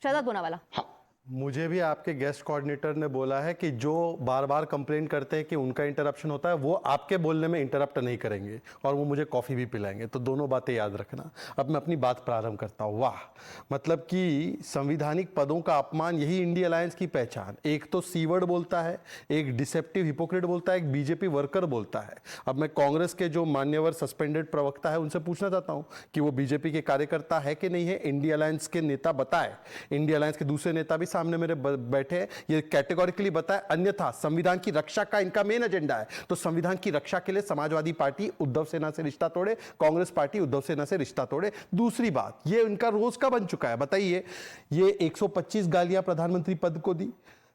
शहजाद पूनावाला। हाँ, मुझे भी आपके गेस्ट कोऑर्डिनेटर ने बोला है कि जो बार बार कंप्लेंट करते हैं कि उनका इंटरप्शन होता है, वो आपके बोलने में इंटरप्ट नहीं करेंगे और वो मुझे कॉफ़ी भी पिलाएंगे। तो दोनों बातें याद रखना। अब मैं अपनी बात प्रारंभ करता हूँ। वाह, मतलब कि संविधानिक पदों का अपमान, यही इंडिया अलायंस की पहचान। एक तो सी वर्ड बोलता है, एक डिसेप्टिव हिपोक्रेट बोलता है, एक बीजेपी वर्कर बोलता है। अब मैं कांग्रेस के जो मान्यवर सस्पेंडेड प्रवक्ता है उनसे पूछना चाहता हूँ कि वो बीजेपी के कार्यकर्ता है कि नहीं है। इंडिया अलायंस के नेता बताए, इंडिया अलायंस के दूसरे नेता भी सामने मेरे बैठे हैं, ये कैटेगोरिकली बताए, अन्यथा संविधान की रक्षा का इनका मेन एजेंडा है। तो संविधान की रक्षा के लिए समाजवादी पार्टी उद्धव सेना से रिश्ता तोड़े, कांग्रेस पार्टी उद्धव सेना से रिश्ता तोड़े। दूसरी बात, ये इनका रोज का बन चुका है। बताइए, ये 125 गालियां प्रधानमंत्री पद को दी,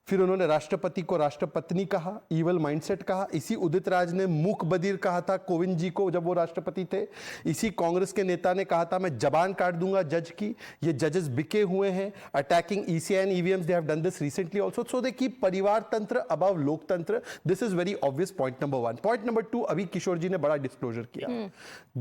फिर उन्होंने राष्ट्रपति को राष्ट्रपत्नी कहा, इवल माइंडसेट कहा। इसी उदित राज ने मूक बधिर कहा था कोविंद जी को जब वो राष्ट्रपति थे। इसी कांग्रेस के नेता ने कहा था मैं जबान काट दूंगा जज की। ये जजेस बिके हुए हैं, attacking ECI and EVMs, they have done this recently also. So they keep परिवार तंत्र अबव लोकतंत्र। This is very obvious point number 1। Point number 2, अभी किशोर जी ने बड़ा डिस्क्लोजर किया।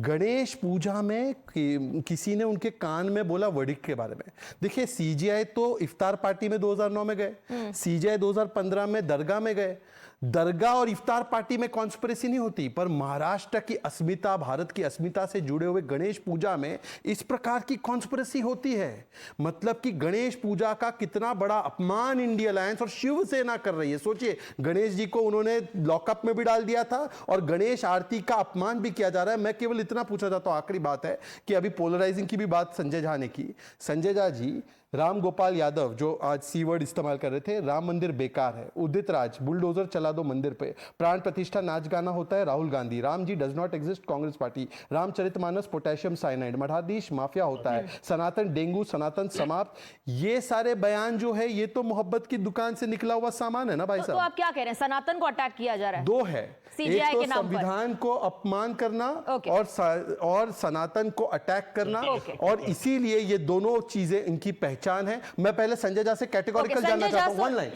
गणेश पूजा में किसी ने उनके कान में बोला वर्डिक्ट के बारे में। देखिए, सीजीआई तो इफ्तार पार्टी में 2009 में गए, सीजीआई 2015 में दरगाह में गए। दरगाह और इफ्तार पार्टी में कॉन्स्पिरेसी नहीं होती, पर महाराष्ट्र की अस्मिता, भारत की अस्मिता से जुड़े हुए गणेश पूजा में इस प्रकार की कॉन्स्पिरेसी होती है। मतलब कि गणेश पूजा का कितना बड़ा अपमान इंडिया अलायंस और शिवसेना कर रही है। सोचिए, गणेश जी को उन्होंने लॉकअप में भी डाल दिया था और गणेश आरती का अपमान भी किया जा रहा है। मैं केवल इतना पूछना चाहता हूं, आखिरी बात है कि अभी पोलराइजिंग की भी बात संजय झा ने की। संजय झा जी, राम गोपाल यादव जो आज सी वर्ड इस्तेमाल कर रहे थे, राम मंदिर बेकार है, उदित राज बुलडोजर चला दो मंदिर पे, प्राण प्रतिष्ठा नाच गाना होता है Rahul Gandhi, Ram ji does not exist Congress party, Ramcharitmanas potassium cyanide, मठाधीश माफिया होता है, सनातन डेंगू, सनातन समाप्त। ये सारे बयान जो है, ये तो मोहब्बत की दुकान से निकला हुआ सामान है ना भाई साहब। तो आप क्या कह रहे हैं, सनातन को अटैक किया जा रहा है? दो है, एक तो संविधान को अपमान करना और सनातन को अटैक करना, और इसीलिए ये दोनों चीजें इनकी पहचान है। मैं पहले संजय झा से कैटेगोरिकल जानना चाहता हूं। One line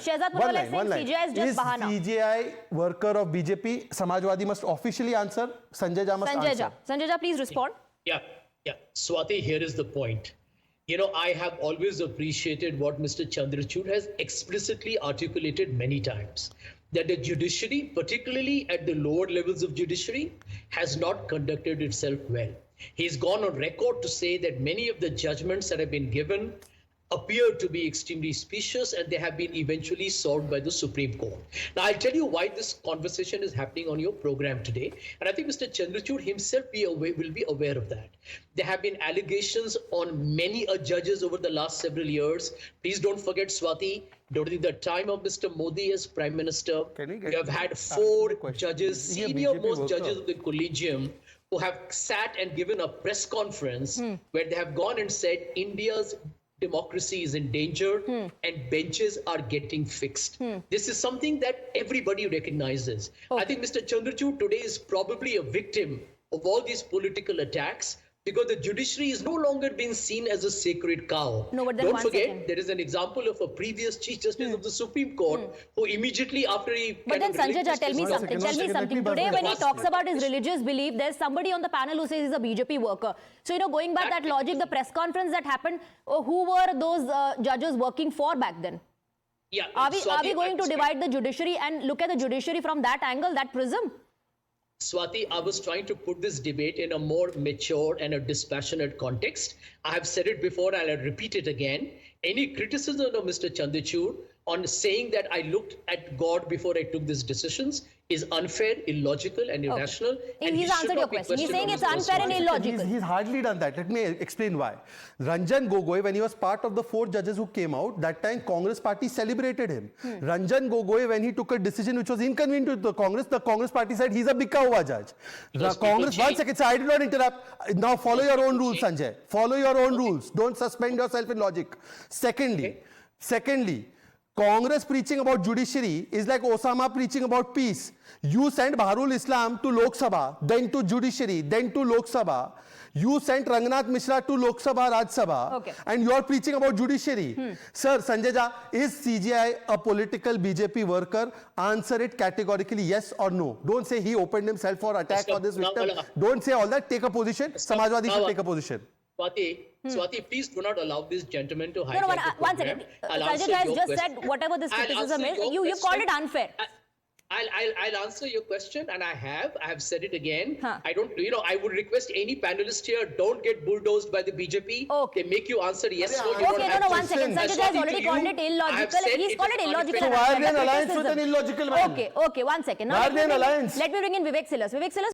is CJI worker of BJP? Samajwadi must officially answer. Sanjay Jha must answer. Sanjay Jha, please respond. Yeah. Swati, here is the point. You know, I have always appreciated what Mr. Chandrachud has explicitly articulated many times, that the judiciary, particularly at the lower levels of judiciary, has not conducted itself well. He's gone on record to say that many of the judgments that have been given appear to be extremely specious, and they have been eventually solved by the Supreme Court. Now, I'll tell you why this conversation is happening on your program today, and I think Mr. Chandrachud himself will be aware of that. There have been allegations on many judges over the last several years. Please don't forget, Swati, during the time of Mr. Modi as Prime Minister, we have had 4 judges, senior most judges of the collegium, who have sat and given a press conference where they have gone and said India's democracy is in danger and benches are getting fixed. This is something that everybody recognizes. I think Mr. Chandrachud today is probably a victim of all these political attacks, because the judiciary is no longer being seen as a sacred cow. No, but then don't forget, there is an example of a previous Chief Justice of the Supreme Court who immediately after he... But then Sanjay Jha, tell me something. Today when he talks about his religious belief, there's somebody on the panel who says he's a BJP worker. So, you know, going back that logic, the press conference that happened, who were those judges working for back then? Yeah. Are we going to divide the judiciary and look at the judiciary from that angle, that prism? Swati, I was trying to put this debate in a more mature and a dispassionate context. I have said it before, I'll repeat it again. Any criticism of Mr. Chandrachud on saying that I looked at God before I took these decisions is unfair, illogical, and irrational. And he's answered your question. He's saying it's unfair and illogical. He's hardly done that. Let me explain why. Ranjan Gogoi, when he was part of the 4 judges who came out, that time Congress party celebrated him. Ranjan Gogoi, when he took a decision which was inconvenient to the Congress party said he's a bika hua judge. The Congress, 1 second, so I did not interrupt. Now follow your own rules, Sanjay. Follow your own rules. Don't suspend yourself in logic. Secondly, Congress preaching about judiciary is like Osama preaching about peace. You sent Baharul Islam to Lok Sabha, then to judiciary, then to Lok Sabha. You sent Rangnath Mishra to Lok Sabha, Raj Sabha, and you are preaching about judiciary. Sir, Sanjay Jha, is CGI a political BJP worker? Answer it categorically, yes or no. Don't say he opened himself for attack for this victim. Don't say all that. Take a position. Samajwadi should take a position. Swati, please do not allow this gentleman to No, hijack no, the one program. second. I'll Sajid answer has your just question. said whatever this I'll criticism answer is, your you've called it question. unfair. I'll answer your question, and I have said it again. Huh. I don't, I would request any panelist here, don't get bulldozed by the BJP. Okay. They make you answer yes, no. you Okay, don't no, have no, to. one second. And Sajid has Swati, already to called you, it I have illogical. said He's it called is it illogical. unfair. So why are they and in unfair. alliance with an Criticism. illogical man? Okay, one second. Now Why are they in alliance? let me bring in Vivek Silas. Vivek Silas,